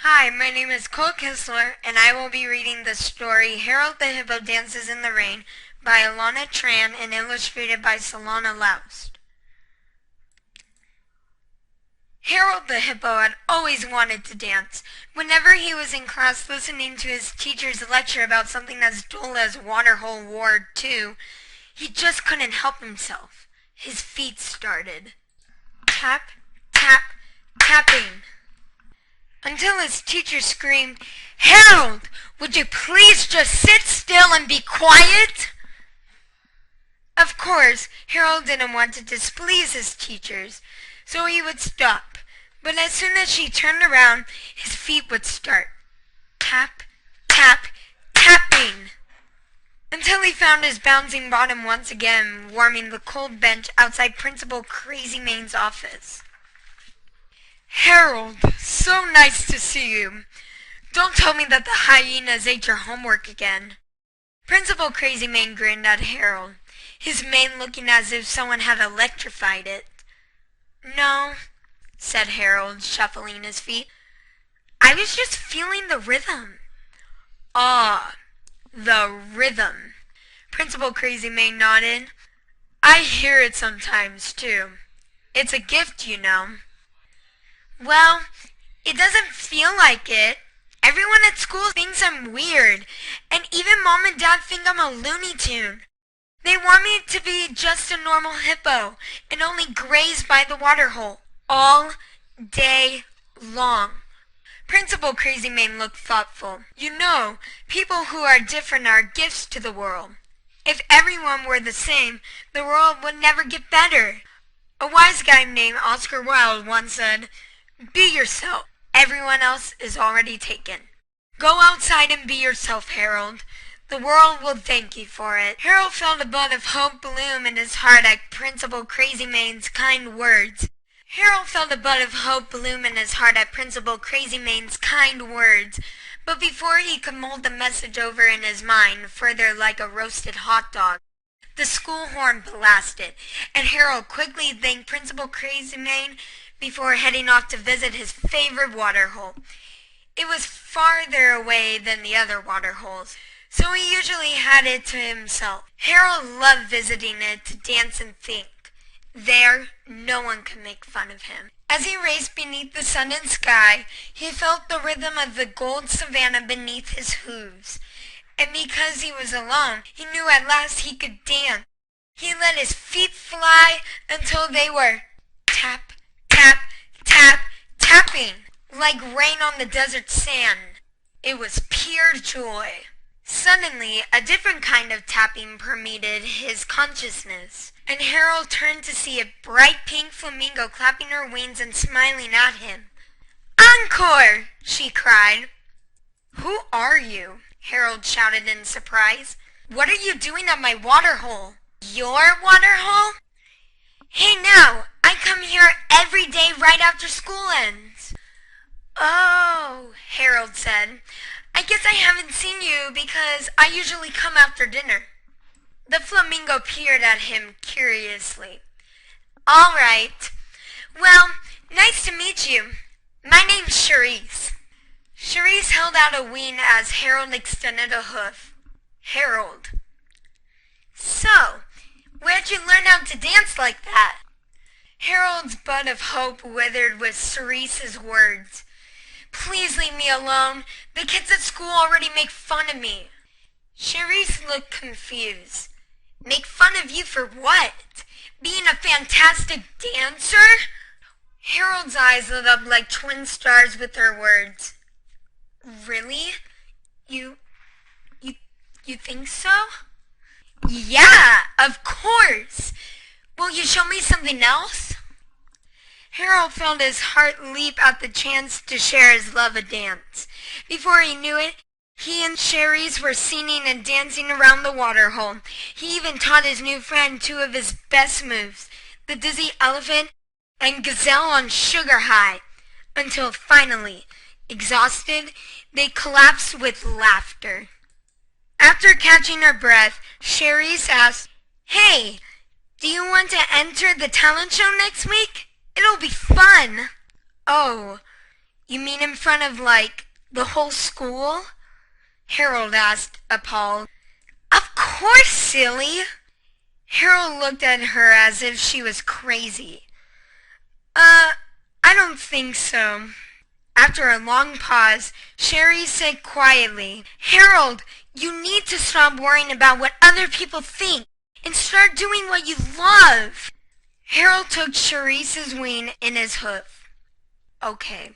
Hi, my name is Kole Kistler, and I will be reading the story Harold the Hippo Dances in the Rain by Alana Tran and illustrated by Solana Laust. Harold the Hippo had always wanted to dance. Whenever he was in class listening to his teacher's lecture about something as dull as Waterhole Ward 2, he just couldn't help himself. His feet started. Tap, tap, tapping. Until his teacher screamed, "Harold, would you please just sit still and be quiet?" Of course, Harold didn't want to displease his teachers, so he would stop. But as soon as she turned around, his feet would start. Tap, tap, tapping. Until he found his bouncing bottom once again, warming the cold bench outside Principal Crazy Main's office. "Harold, so nice to see you. Don't tell me that the hyenas ate your homework again." Principal Crazy Mane grinned at Harold, his mane looking as if someone had electrified it. "No," said Harold, shuffling his feet. "I was just feeling the rhythm." "Ah, the rhythm." Principal Crazy Mane nodded. "I hear it sometimes, too. It's a gift, you know." "Well, it doesn't feel like it. Everyone at school thinks I'm weird, and even Mom and Dad think I'm a Looney Tune. They want me to be just a normal hippo and only graze by the water hole all day long." Principal Crazy Mane looked thoughtful. "You know, people who are different are gifts to the world. If everyone were the same, the world would never get better. A wise guy named Oscar Wilde once said, 'Be yourself. Everyone else is already taken.' Go outside and be yourself, Harold. The world will thank you for it." Harold felt a bud of hope bloom in his heart at Principal Crazy Mane's kind words. But before he could mold the message over in his mind, further like a roasted hot dog, the school horn blasted, and Harold quickly thanked Principal Crazy Mane before heading off to visit his favorite water hole. It was farther away than the other water holes, so he usually had it to himself. Harold loved visiting it to dance and think. There, no one could make fun of him. As he raced beneath the sun and sky, he felt the rhythm of the gold savanna beneath his hooves. And because he was alone, he knew at last he could dance. He let his feet fly until they were tap, tap, tap, tapping, like rain on the desert sand. It was pure joy. Suddenly, a different kind of tapping permeated his consciousness, and Harold turned to see a bright pink flamingo clapping her wings and smiling at him. "Encore!" she cried. "Who are you?" Harold shouted in surprise. "What are you doing at my water hole?" "Your water hole?" "Hey now, I come here every day right after school ends." "Oh," Harold said. "I guess I haven't seen you because I usually come after dinner." The flamingo peered at him curiously. "All right. Well, nice to meet you. My name's Charisse." Charisse held out a wing as Harold extended a hoof. "Harold." "So, where'd you learn how to dance like that?" Harold's bud of hope withered with Charisse's words. "Please leave me alone. The kids at school already make fun of me." Charisse looked confused. "Make fun of you for what? Being a fantastic dancer?" Harold's eyes lit up like twin stars with her words. "Really? You think so?" "Yeah, of course. Will you show me something else?" Harold felt his heart leap at the chance to share his love of dance. Before he knew it, he and Charisse were singing and dancing around the water hole. He even taught his new friend two of his best moves, the dizzy elephant and gazelle on sugar high, until finally, exhausted, they collapsed with laughter. After catching her breath, Charisse asked, "Hey, do you want to enter the talent show next week? It'll be fun." "Oh, You mean in front of, like, the whole school? Harold asked, appalled. Of course, silly! Harold looked at her as if she was crazy. I don't think so. After a long pause, Sherry said quietly, Harold, you need to stop worrying about what other people think and start doing what you love. Harold took Cherise's wing in his hoof. Okay.